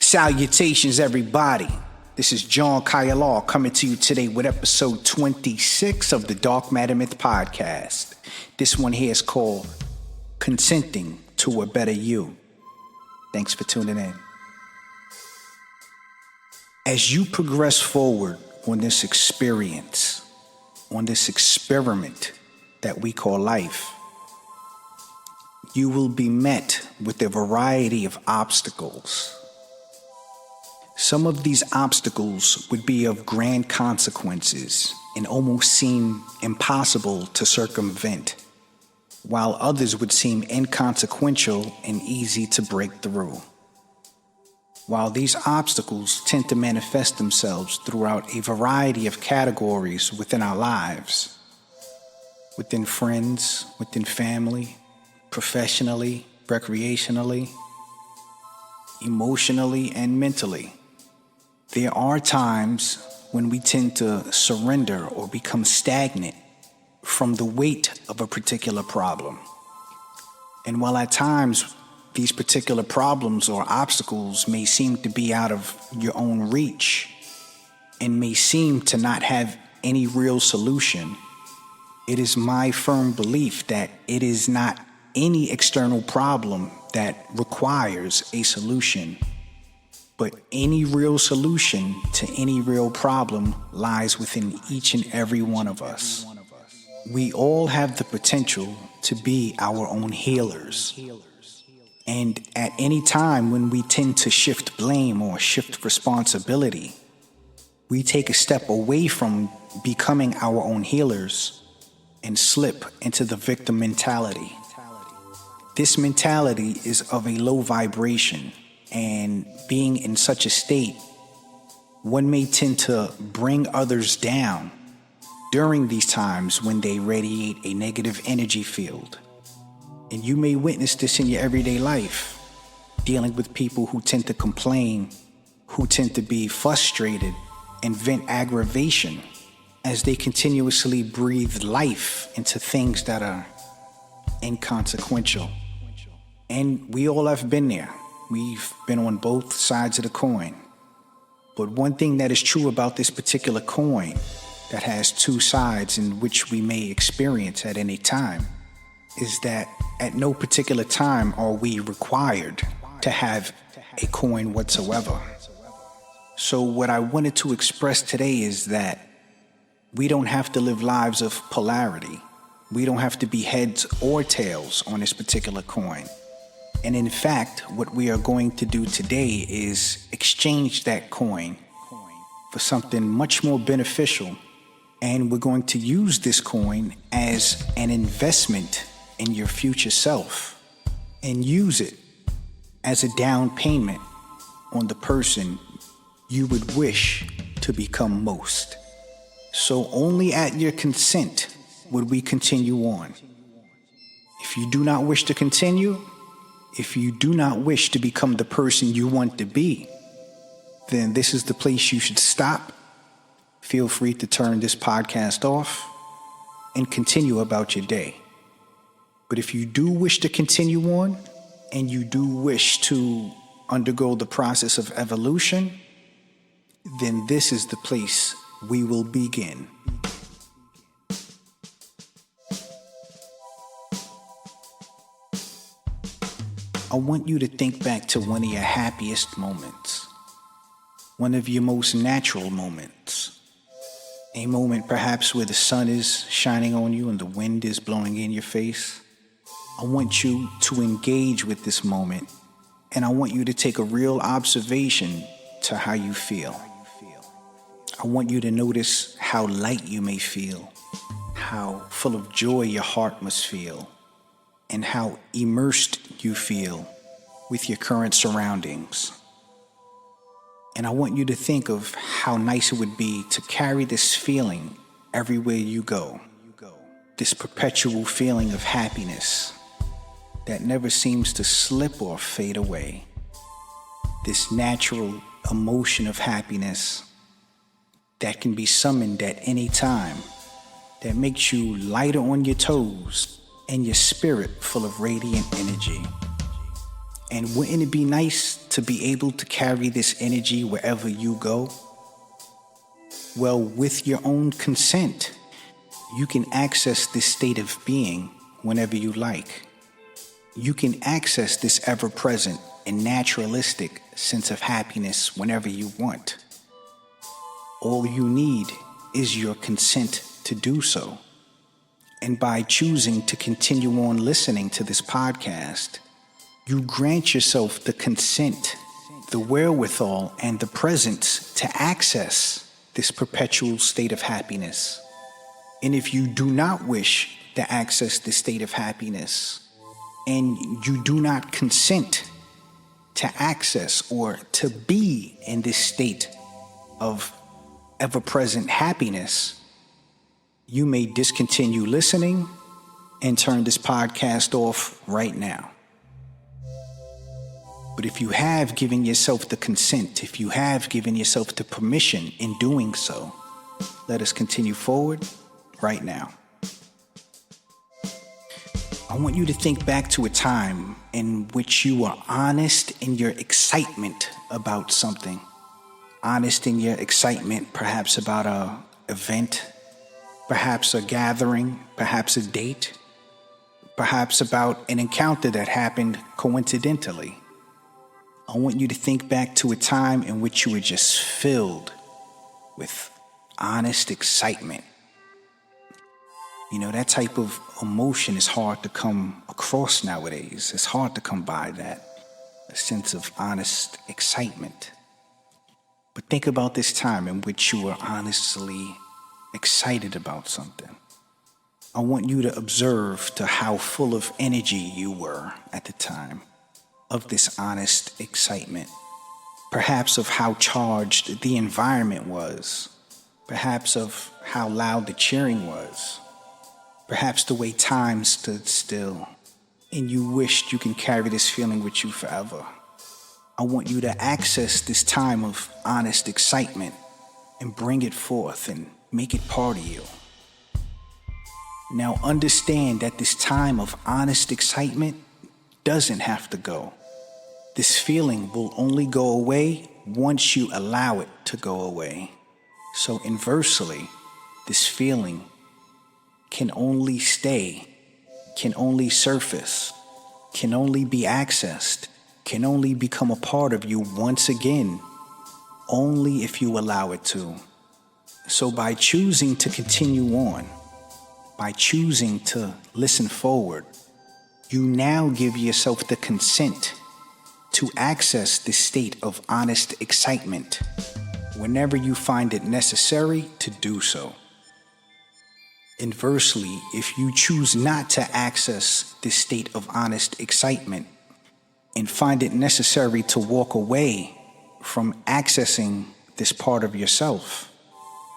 Salutations, everybody. This is John Kayalaw coming to you today with episode 26 of the Dark Matter Myth podcast. This one here is called Consenting to a Better You. Thanks for tuning in. As you progress forward on this experience, on this experiment that we call life, you will be met with a variety of obstacles. Some of these obstacles would be of grand consequences and almost seem impossible to circumvent, while others would seem inconsequential and easy to break through. While these obstacles tend to manifest themselves throughout a variety of categories within our lives, within friends, within family, professionally, recreationally, emotionally, and mentally, there are times when we tend to surrender or become stagnant from the weight of a particular problem. And while at times these particular problems or obstacles may seem to be out of your own reach and may seem to not have any real solution, it is my firm belief that it is not any external problem that requires a solution, but any real solution to any real problem lies within each and every one of us. We all have the potential to be our own healers. And at any time when we tend to shift blame or shift responsibility, we take a step away from becoming our own healers and slip into the victim mentality. This mentality is of a low vibration, and being in such a state, one may tend to bring others down during these times when they radiate a negative energy field. And you may witness this in your everyday life, dealing with people who tend to complain, who tend to be frustrated and vent aggravation as they continuously breathe life into things that are inconsequential. And we all have been there. We've been on both sides of the coin. But one thing that is true about this particular coin that has two sides in which we may experience at any time is that at no particular time are we required to have a coin whatsoever. So what I wanted to express today is that we don't have to live lives of polarity. We don't have to be heads or tails on this particular coin. And in fact, what we are going to do today is exchange that coin for something much more beneficial. And we're going to use this coin as an investment in your future self and use it as a down payment on the person you would wish to become most. So only at your consent would we continue on. If you do not wish to continue, if you do not wish to become the person you want to be, then this is the place you should stop. Feel free to turn this podcast off and continue about your day. But if you do wish to continue on and you do wish to undergo the process of evolution, then this is the place we will begin. I want you to think back to one of your happiest moments, one of your most natural moments, a moment perhaps where the sun is shining on you and the wind is blowing in your face. I want you to engage with this moment, and I want you to take a real observation to how you feel. I want you to notice how light you may feel, how full of joy your heart must feel, and how immersed you feel with your current surroundings. And I want you to think of how nice it would be to carry this feeling everywhere you go. This perpetual feeling of happiness that never seems to slip or fade away. This natural emotion of happiness that can be summoned at any time, that makes you lighter on your toes and your spirit full of radiant energy. And wouldn't it be nice to be able to carry this energy wherever you go? Well, with your own consent, you can access this state of being whenever you like. You can access this ever-present and naturalistic sense of happiness whenever you want. All you need is your consent to do so. And by choosing to continue on listening to this podcast, you grant yourself the consent, the wherewithal, and the presence to access this perpetual state of happiness. And if you do not wish to access this state of happiness, and you do not consent to access or to be in this state of ever-present happiness, you may discontinue listening and turn this podcast off right now. But if you have given yourself the consent, if you have given yourself the permission in doing so, let us continue forward right now. I want you to think back to a time in which you were honest in your excitement about something. Honest in your excitement, perhaps about an event, perhaps a gathering, perhaps a date, perhaps about an encounter that happened coincidentally. I want you to think back to a time in which you were just filled with honest excitement. You know, that type of emotion is hard to come across nowadays. It's hard to come by that, a sense of honest excitement. But think about this time in which you were honestly excited about something. I want you to observe to how full of energy you were at the time of this honest excitement. Perhaps of how charged the environment was. Perhaps of how loud the cheering was. Perhaps the way time stood still and you wished you can carry this feeling with you forever. I want you to access this time of honest excitement and bring it forth and make it part of you. Now understand that this time of honest excitement doesn't have to go. This feeling will only go away once you allow it to go away. So inversely, this feeling can only stay, can only surface, can only be accessed, can only become a part of you once again, only if you allow it to. So by choosing to continue on, by choosing to listen forward, you now give yourself the consent to access this state of honest excitement whenever you find it necessary to do so. Inversely, if you choose not to access this state of honest excitement and find it necessary to walk away from accessing this part of yourself,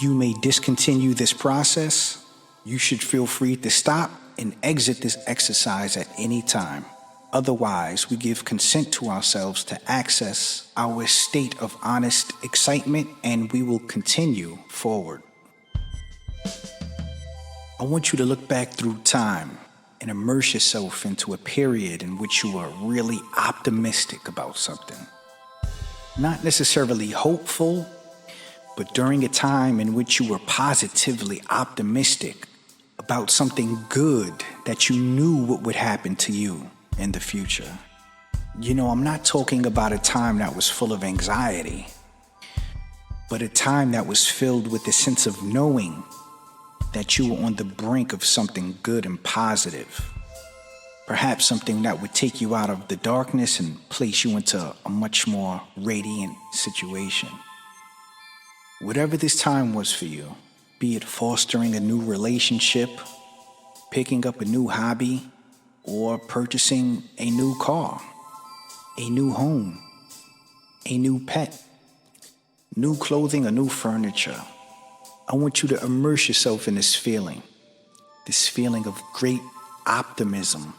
you may discontinue this process. You should feel free to stop and exit this exercise at any time. Otherwise, we give consent to ourselves to access our state of honest excitement, and we will continue forward. I want you to look back through time and immerse yourself into a period in which you were really optimistic about something. Not necessarily hopeful, but during a time in which you were positively optimistic about something good that you knew what would happen to you in the future. You know, I'm not talking about a time that was full of anxiety, but a time that was filled with the sense of knowing that you were on the brink of something good and positive. Perhaps something that would take you out of the darkness and place you into a much more radiant situation. Whatever this time was for you, be it fostering a new relationship, picking up a new hobby, or purchasing a new car, a new home, a new pet, new clothing, or new furniture. I want you to immerse yourself in this feeling of great optimism,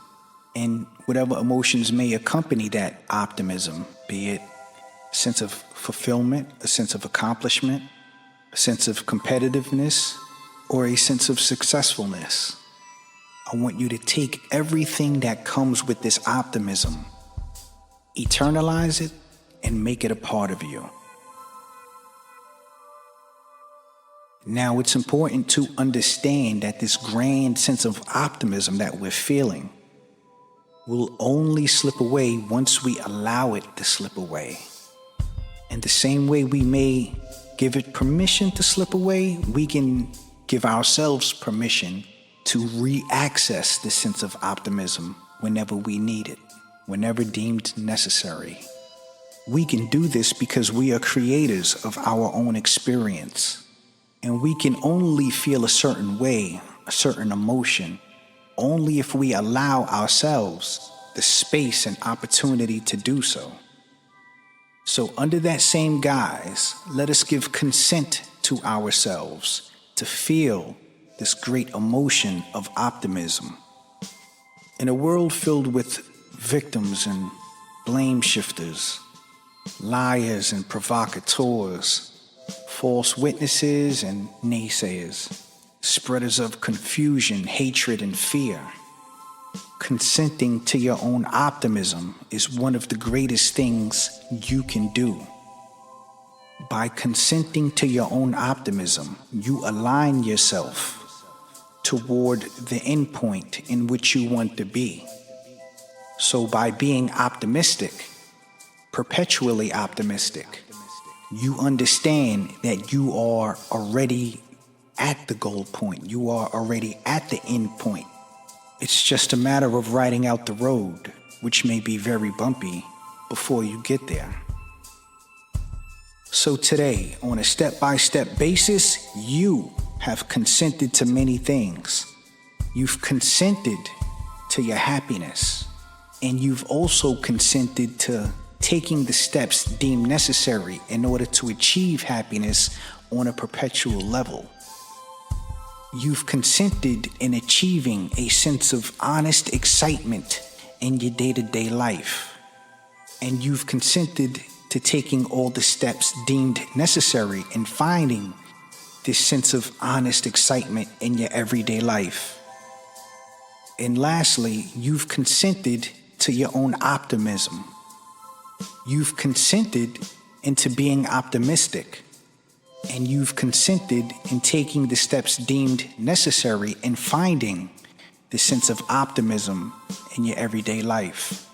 and whatever emotions may accompany that optimism, be it a sense of fulfillment, a sense of accomplishment, a sense of competitiveness, or a sense of successfulness. I want you to take everything that comes with this optimism eternalize it, and make it a part of you. Now, it's important to understand that this grand sense of optimism that we're feeling will only slip away once we allow it to slip away. And the same way we may give it permission to slip away, we can give ourselves permission to re-access this sense of optimism whenever we need it, whenever deemed necessary. We can do this because we are creators of our own experience. And we can only feel a certain way, a certain emotion, only if we allow ourselves the space and opportunity to do so. So under that same guise, let us give consent to ourselves to feel this great emotion of optimism. In a world filled with victims and blame shifters, liars and provocateurs, false witnesses and naysayers, spreaders of confusion, hatred, and fear, consenting to your own optimism is one of the greatest things you can do. By consenting to your own optimism, you align yourself toward the endpoint in which you want to be. So by being optimistic, perpetually optimistic, you understand that you are already at the goal point. You are already at the end point. It's just a matter of riding out the road, which may be very bumpy, before you get there. So today, on a step-by-step basis, you have consented to many things. You've consented to your happiness, and you've also consented to taking the steps deemed necessary in order to achieve happiness on a perpetual level. You've consented in achieving a sense of honest excitement in your day-to-day life. And you've consented to taking all the steps deemed necessary in finding this sense of honest excitement in your everyday life. And lastly, you've consented to your own optimism. You've consented into being optimistic, and you've consented in taking the steps deemed necessary in finding the sense of optimism in your everyday life.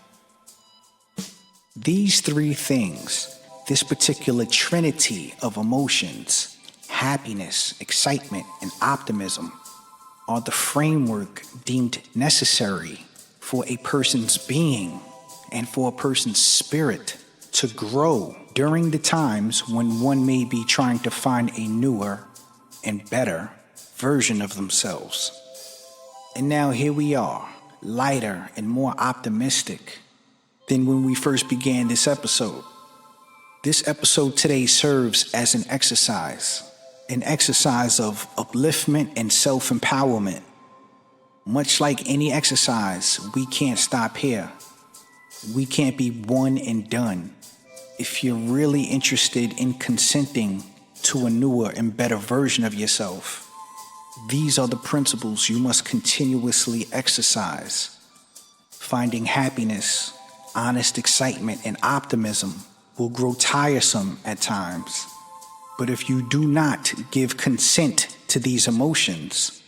These three things, this particular trinity of emotions, happiness, excitement, and optimism, are the framework deemed necessary for a person's being and for a person's spirit to grow during the times when one may be trying to find a newer and better version of themselves. And now here we are, lighter and more optimistic than when we first began this episode. This episode today serves as an exercise of upliftment and self-empowerment. Much like any exercise, we can't stop here. We can't be one and done. If you're really interested in consenting to a newer and better version of yourself, these are the principles you must continuously exercise. Finding happiness, honest excitement, and optimism will grow tiresome at times. But if you do not give consent to these emotions,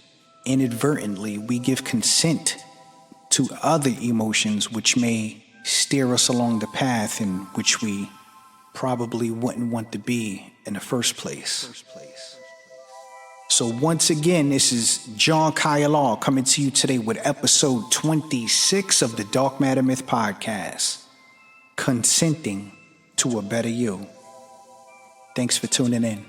inadvertently we give consent to other emotions which may steer us along the path in which we probably wouldn't want to be in the first place. So once again, this is John Kyle coming to you today with episode 26 of the Dark Matter Myth Podcast, Consenting to a Better You. Thanks for tuning in.